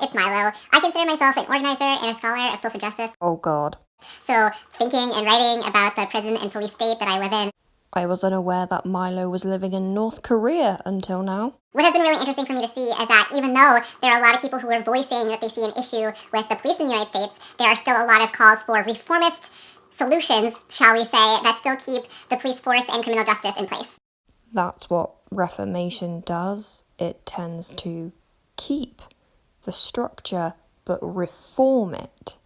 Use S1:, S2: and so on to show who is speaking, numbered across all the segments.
S1: it's Milo. I consider myself an organizer and a scholar of social justice.
S2: Oh God.
S1: So, thinking and writing about the prison and police state that I live in.
S2: I was unaware that Milo was living in North Korea until now.
S1: What has been really interesting for me to see is that even though there are a lot of people who are voicing that they see an issue with the police in the United States, there are still a lot of calls for reformist solutions, shall we say, that still keep the police force and criminal justice in place.
S2: That's what Reformation does. It tends to keep the structure but reform it.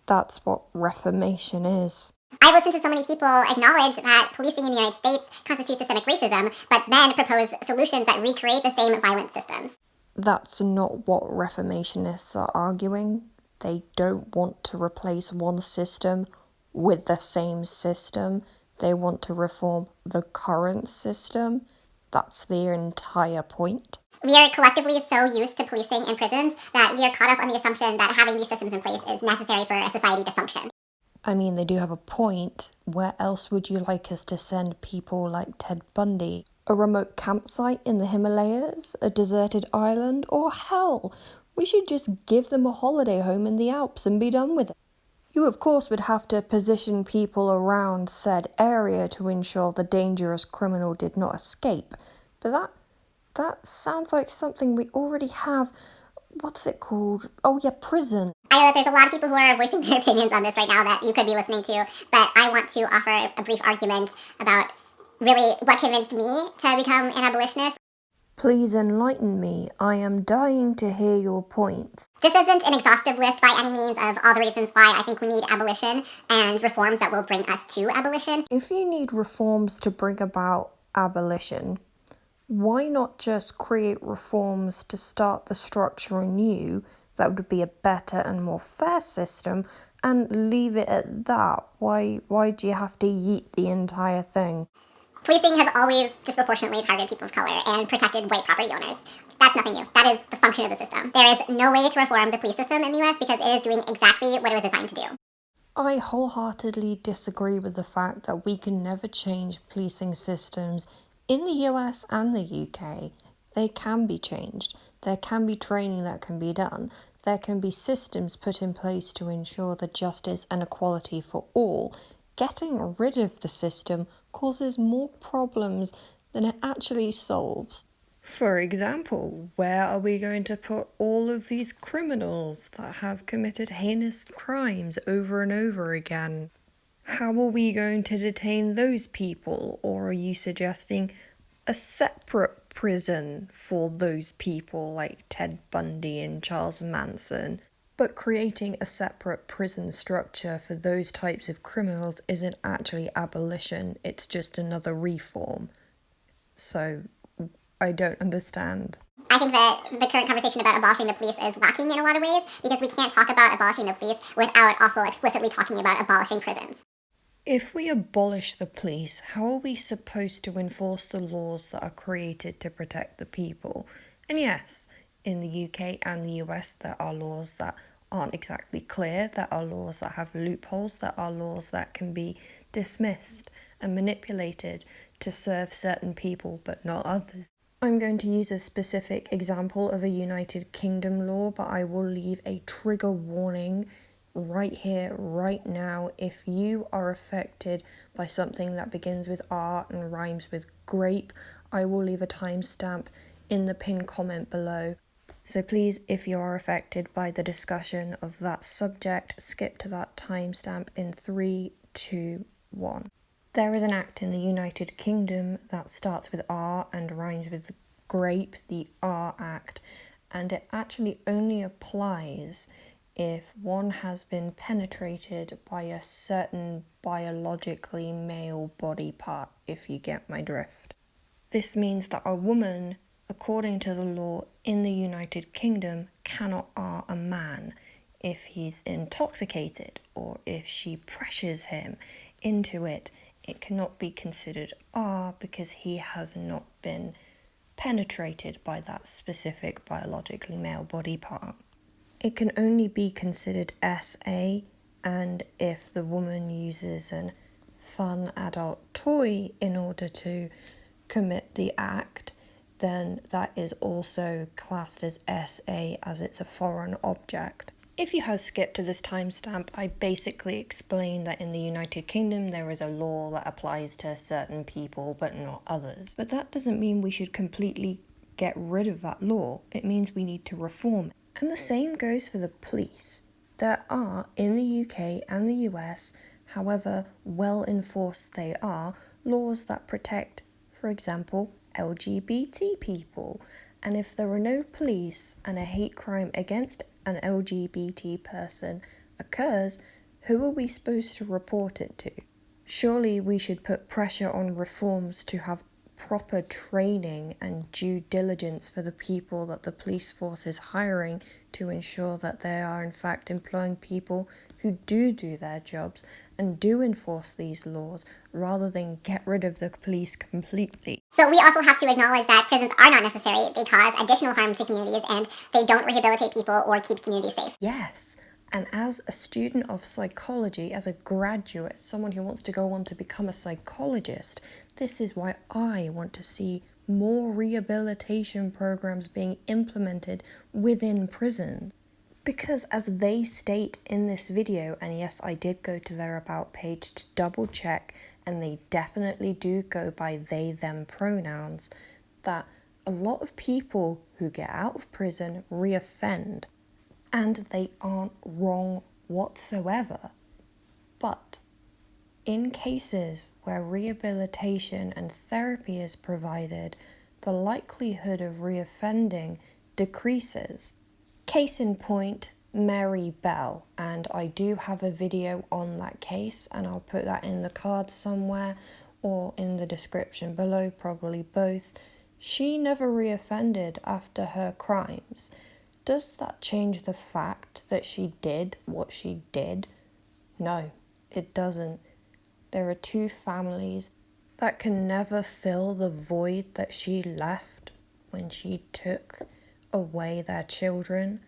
S2: That's what Reformation is.
S1: I've listened to so many people acknowledge that policing in the United States constitutes systemic racism, but then propose solutions that recreate the same violent systems.
S2: That's not what Reformationists are arguing. They don't want to replace one system with the same system. They want to reform the current system. That's their entire point.
S1: We are collectively so used to policing in prisons that we are caught up on the assumption that having these systems in place is necessary for a society to function.
S2: I mean, they do have a point. Where else would you like us to send people like Ted Bundy? A remote campsite in the Himalayas? A deserted island? Or hell, we should just give them a holiday home in the Alps and be done with it. You, of course, would have to position people around said area to ensure the dangerous criminal did not escape. But that sounds like something we already have. What's it called? Oh yeah, prison.
S1: I know that there's a lot of people who are voicing their opinions on this right now that you could be listening to, but I want to offer a brief argument about really what convinced me to become an abolitionist.
S2: Please enlighten me. I am dying to hear your points.
S1: This isn't an exhaustive list by any means of all the reasons why I think we need abolition and reforms that will bring us to abolition.
S2: If you need reforms to bring about abolition, why not just create reforms to start the structure anew that would be a better and more fair system and leave it at that? Why do you have to yeet the entire thing?
S1: Policing has always disproportionately targeted people of color and protected white property owners. That's nothing new. That is the function of the system. There is no way to reform the police system in the US because it is doing exactly what it was designed to do.
S2: I wholeheartedly disagree with the fact that we can never change policing systems in the US and the UK. They can be changed. There can be training that can be done. There can be systems put in place to ensure the justice and equality for all. Getting rid of the system causes more problems than it actually solves. For example, where are we going to put all of these criminals that have committed heinous crimes over and over again? How are we going to detain those people? Or are you suggesting a separate prison for those people like Ted Bundy and Charles Manson? But creating a separate prison structure for those types of criminals isn't actually abolition, it's just another reform. So I don't understand.
S1: I think that the current conversation about abolishing the police is lacking in a lot of ways because we can't talk about abolishing the police without also explicitly talking about abolishing prisons.
S2: If we abolish the police, how are we supposed to enforce the laws that are created to protect the people? And yes, in the UK and the US, there are laws that aren't exactly clear, there are laws that have loopholes, there are laws that can be dismissed and manipulated to serve certain people but not others. I'm going to use a specific example of a United Kingdom law, but I will leave a trigger warning right here, right now. If you are affected by something that begins with R and rhymes with grape, I will leave a timestamp in the pinned comment below. So please, if you are affected by the discussion of that subject, skip to that timestamp in 3, 2, 1. There is an act in the United Kingdom that starts with R and rhymes with grape, the R Act, and it actually only applies if one has been penetrated by a certain biologically male body part, if you get my drift. This means that a woman, according to the law in the United Kingdom, cannot R a man if he's intoxicated or if she pressures him into it. It cannot be considered R because he has not been penetrated by that specific biologically male body part. It can only be considered SA, and if the woman uses an fun adult toy in order to commit the act, then that is also classed as SA, as it's a foreign object. If you have skipped to this timestamp, I basically explained that in the United Kingdom there is a law that applies to certain people but not others. But that doesn't mean we should completely get rid of that law. It means we need to reform it. And the same goes for the police. There are, in the UK and the US, however well enforced they are, laws that protect, for example, LGBT people. And if there are no police and a hate crime against an LGBT person occurs, who are we supposed to report it to? Surely we should put pressure on reforms to have proper training and due diligence for the people that the police force is hiring to ensure that they are in fact employing people who do their jobs and do enforce these laws, rather than get rid of the police completely.
S1: So we also have to acknowledge that prisons are not necessary. They cause additional harm to communities and they don't rehabilitate people or keep communities safe.
S2: Yes, and as a student of psychology, as a graduate, someone who wants to go on to become a psychologist, this is why I want to see more rehabilitation programs being implemented within prisons. Because as they state in this video, and yes, I did go to their about page to double check, and they definitely do go by they, them pronouns, that a lot of people who get out of prison reoffend, and they aren't wrong whatsoever. But in cases where rehabilitation and therapy is provided, the likelihood of reoffending decreases. Case in point, Mary Bell, and I do have a video on that case, and I'll put that in the cards somewhere or in the description below, probably both. She never reoffended after her crimes. Does that change the fact that she did what she did? No, it doesn't. There are two families that can never fill the void that she left when she took away their children.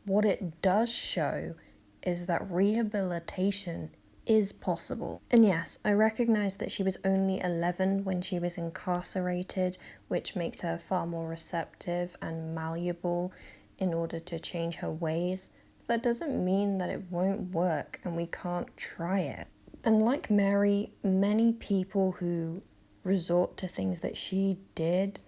S2: What it does show is that rehabilitation is possible. And yes, I recognise that she was only 11 when she was incarcerated, which makes her far more receptive and malleable in order to change her ways. But that doesn't mean that it won't work and we can't try it. And like Mary, many people who resort to things that she did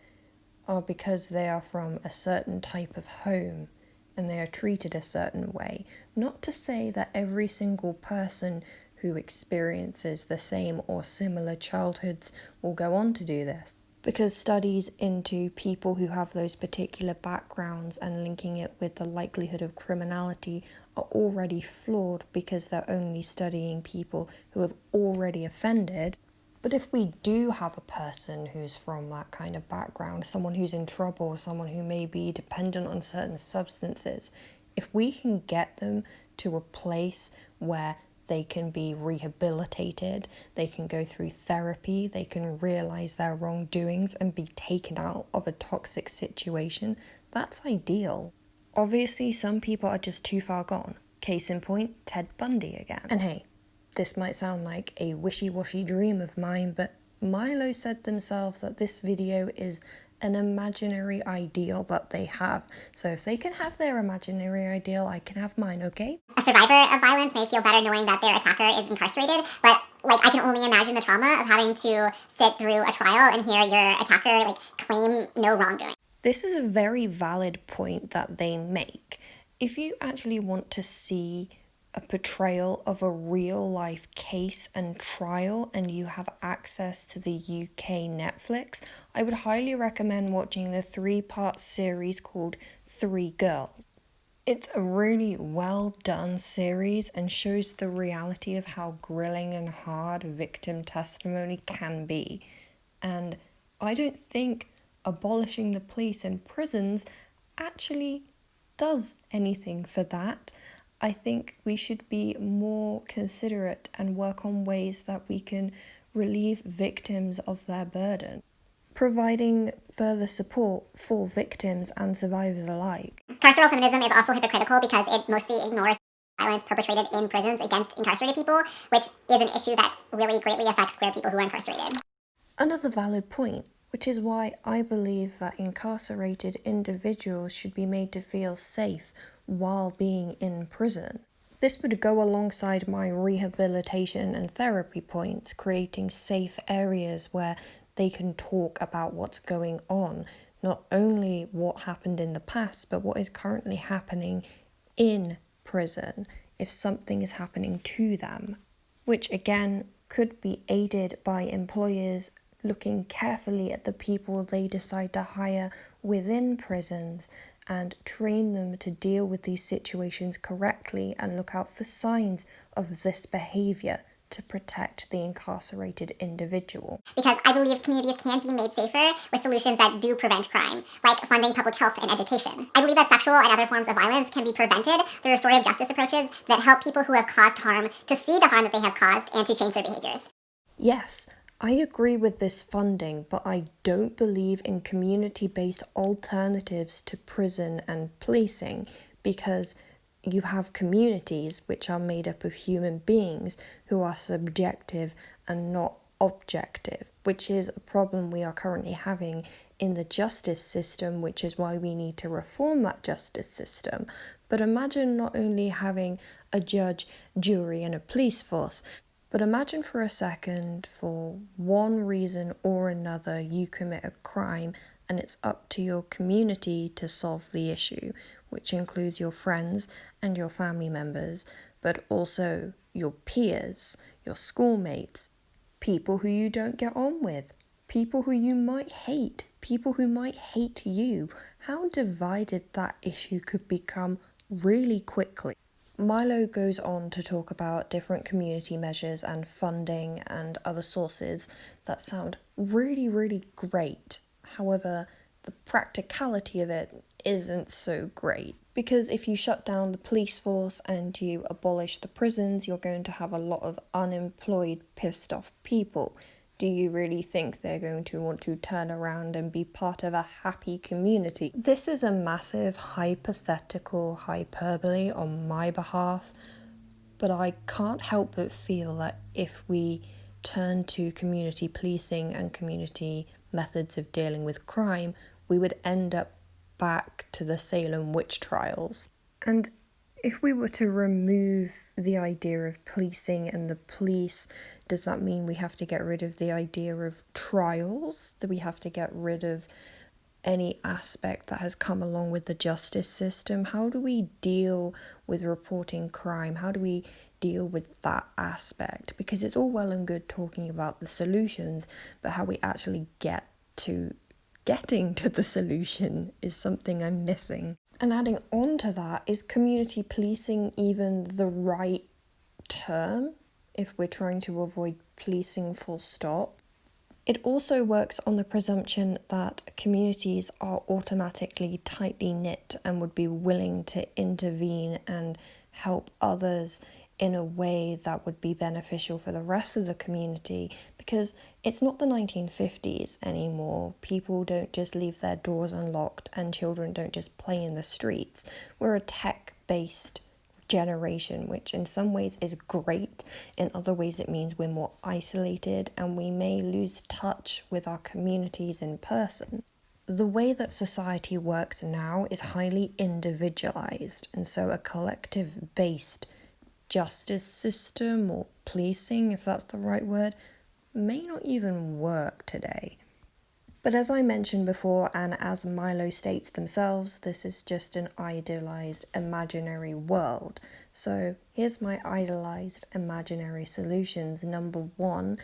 S2: are because they are from a certain type of home and they are treated a certain way. Not to say that every single person who experiences the same or similar childhoods will go on to do this, because studies into people who have those particular backgrounds and linking it with the likelihood of criminality are already flawed because they're only studying people who have already offended. But if we do have a person who's from that kind of background, someone who's in trouble, someone who may be dependent on certain substances, if we can get them to a place where they can be rehabilitated, they can go through therapy, they can realise their wrongdoings and be taken out of a toxic situation, that's ideal. Obviously, some people are just too far gone. Case in point, Ted Bundy again. And hey, this might sound like a wishy-washy dream of mine, but Milo said themselves that this video is an imaginary ideal that they have. So if they can have their imaginary ideal, I can have mine, okay?
S1: A survivor of violence may feel better knowing that their attacker is incarcerated, but I can only imagine the trauma of having to sit through a trial and hear your attacker claim no wrongdoing.
S2: This is a very valid point that they make. If you actually want to see a portrayal of a real life case and trial and you have access to the UK Netflix, I would highly recommend watching the 3-part series called 3 Girls. It's a really well done series and shows the reality of how grilling and hard victim testimony can be. And I don't think abolishing the police in prisons actually does anything for that. I think we should be more considerate and work on ways that we can relieve victims of their burden, providing further support for victims and survivors alike.
S1: Carceral feminism is also hypocritical because it mostly ignores violence perpetrated in prisons against incarcerated people, which is an issue that really greatly affects queer people who are incarcerated.
S2: Another valid point. which is why I believe that incarcerated individuals should be made to feel safe while being in prison. This would go alongside my rehabilitation and therapy points, creating safe areas where they can talk about what's going on, not only what happened in the past, but what is currently happening in prison if something is happening to them, which again could be aided by employers looking carefully at the people they decide to hire within prisons and train them to deal with these situations correctly and look out for signs of this behaviour to protect the incarcerated individual.
S1: Because I believe communities can be made safer with solutions that do prevent crime, like funding public health and education. I believe that sexual and other forms of violence can be prevented through restorative justice approaches that help people who have caused harm to see the harm that they have caused and to change their behaviors.
S2: Yes, I agree with this funding, but I don't believe in community-based alternatives to prison and policing, because you have communities which are made up of human beings who are subjective and not objective, which is a problem we are currently having in the justice system, which is why we need to reform that justice system. But imagine not only having a judge, jury, and a police force, but imagine for a second, for one reason or another, you commit a crime and it's up to your community to solve the issue, which includes your friends and your family members, but also your peers, your schoolmates, people who you don't get on with, people who you might hate, people who might hate you. How divided that issue could become really quickly. Milo goes on to talk about different community measures and funding and other sources that sound really, really great. However, the practicality of it isn't so great. Because if you shut down the police force and you abolish the prisons, you're going to have a lot of unemployed, pissed off people. Do you really think they're going to want to turn around and be part of a happy community? This is a massive hypothetical hyperbole on my behalf, but I can't help but feel that if we turn to community policing and community methods of dealing with crime, we would end up back to the Salem witch trials. And if we were to remove the idea of policing and the police, does that mean we have to get rid of the idea of trials? Do we have to get rid of any aspect that has come along with the justice system? How do we deal with reporting crime? How do we deal with that aspect? Because it's all well and good talking about the solutions, but how we actually get to getting to the solution is something I'm missing. And adding on to that, is community policing even the right term if we're trying to avoid policing full stop? It also works on the presumption that communities are automatically tightly knit and would be willing to intervene and help others in a way that would be beneficial for the rest of the community, because it's not the 1950s anymore. People don't just leave their doors unlocked and children don't just play in the streets. We're a tech-based generation, which in some ways is great. In other ways it means we're more isolated and we may lose touch with our communities in person. The way that society works now is highly individualized, and so a collective-based justice system or policing, if that's the right word, may not even work today. But as I mentioned before, and as Milo states themselves, this is just an idealized imaginary world. So here's my idealized imaginary solutions. Number one,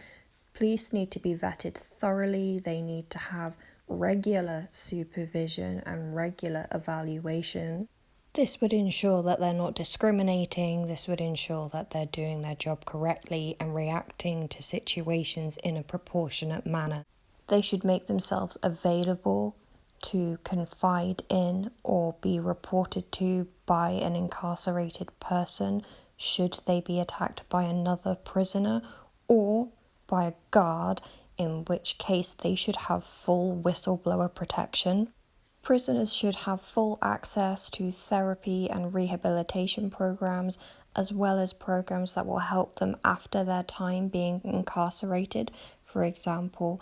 S2: police need to be vetted thoroughly. They need to have regular supervision and regular evaluation. This would ensure that they're not discriminating, this would ensure that they're doing their job correctly and reacting to situations in a proportionate manner. They should make themselves available to confide in or be reported to by an incarcerated person should they be attacked by another prisoner or by a guard, in which case they should have full whistleblower protection. Prisoners should have full access to therapy and rehabilitation programs, as well as programs that will help them after their time being incarcerated. For example,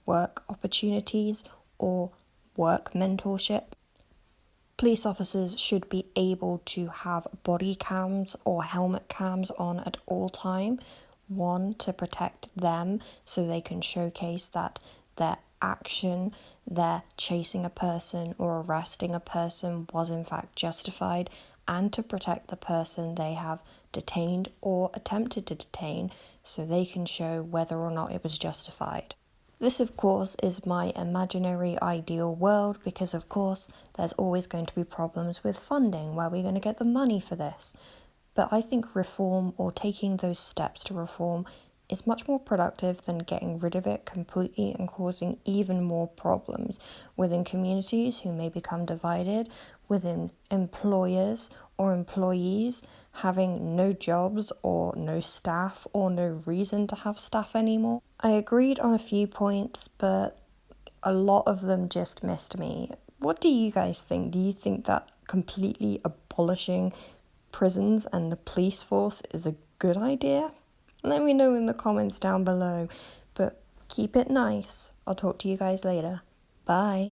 S2: work opportunities or work mentorship. Police officers should be able to have body cams or helmet cams on at all time. One, to protect them so they can showcase that their action, their chasing a person or arresting a person was in fact justified, and to protect the person they have detained or attempted to detain so they can show whether or not it was justified. This, of course, is my imaginary ideal world because, of course, there's always going to be problems with funding. Where are we going to get the money for this? But I think reform, or taking those steps to reform, is much more productive than getting rid of it completely and causing even more problems within communities who may become divided, within employers or employees having no jobs or no staff or no reason to have staff anymore. I agreed on a few points, but a lot of them just missed me. What do you guys think? Do you think that completely abolishing prisons and the police force is a good idea? Let me know in the comments down below, but keep it nice. I'll talk to you guys later. Bye.